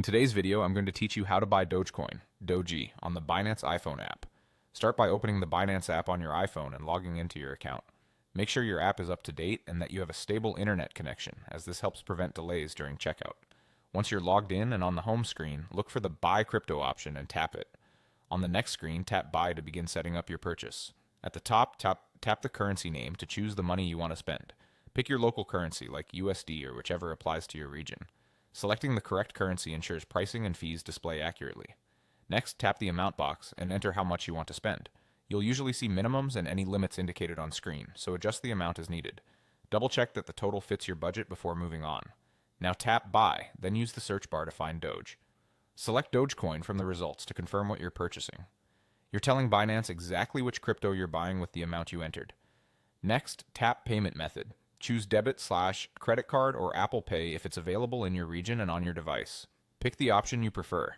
In today's video, I'm going to teach you how to buy Dogecoin, DOGE, on the Binance iPhone app. Start by opening the Binance app on your iPhone and logging into your account. Make sure your app is up to date and that you have a stable internet connection, as this helps prevent delays during checkout. Once you're logged in and on the home screen, look for the Buy Crypto option and tap it. On the next screen, tap Buy to begin setting up your purchase. At the top, tap the currency name to choose the money you want to spend. Pick your local currency, like USD or whichever applies to your region. Selecting the correct currency ensures pricing and fees display accurately. Next, tap the amount box and enter how much you want to spend. You'll usually see minimums and any limits indicated on screen, so adjust the amount as needed. Double check that the total fits your budget before moving on. Now tap Buy, then use the search bar to find Doge. Select Dogecoin from the results to confirm what you're purchasing. You're telling Binance exactly which crypto you're buying with the amount you entered. Next, tap Payment Method. Choose debit/credit card or Apple Pay if it's available in your region and on your device. Pick the option you prefer.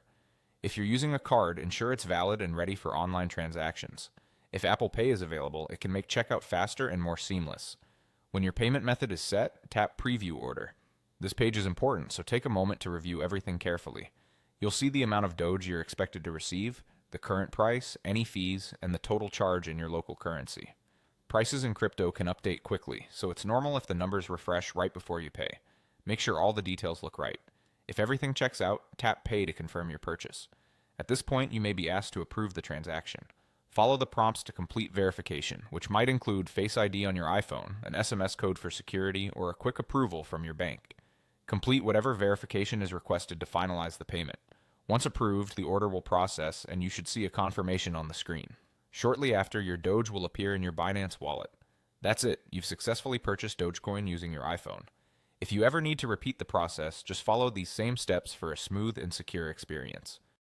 If you're using a card, ensure it's valid and ready for online transactions. If Apple Pay is available, it can make checkout faster and more seamless. When your payment method is set, tap Preview Order. This page is important, so take a moment to review everything carefully. You'll see the amount of Doge you're expected to receive, the current price, any fees, and the total charge in your local currency. Prices in crypto can update quickly, so it's normal if the numbers refresh right before you pay. Make sure all the details look right. If everything checks out, tap Pay to confirm your purchase. At this point, you may be asked to approve the transaction. Follow the prompts to complete verification, which might include Face ID on your iPhone, an SMS code for security, or a quick approval from your bank. Complete whatever verification is requested to finalize the payment. Once approved, the order will process, and you should see a confirmation on the screen. Shortly after, your Doge will appear in your Binance wallet. That's it, you've successfully purchased Dogecoin using your iPhone. If you ever need to repeat the process, just follow these same steps for a smooth and secure experience.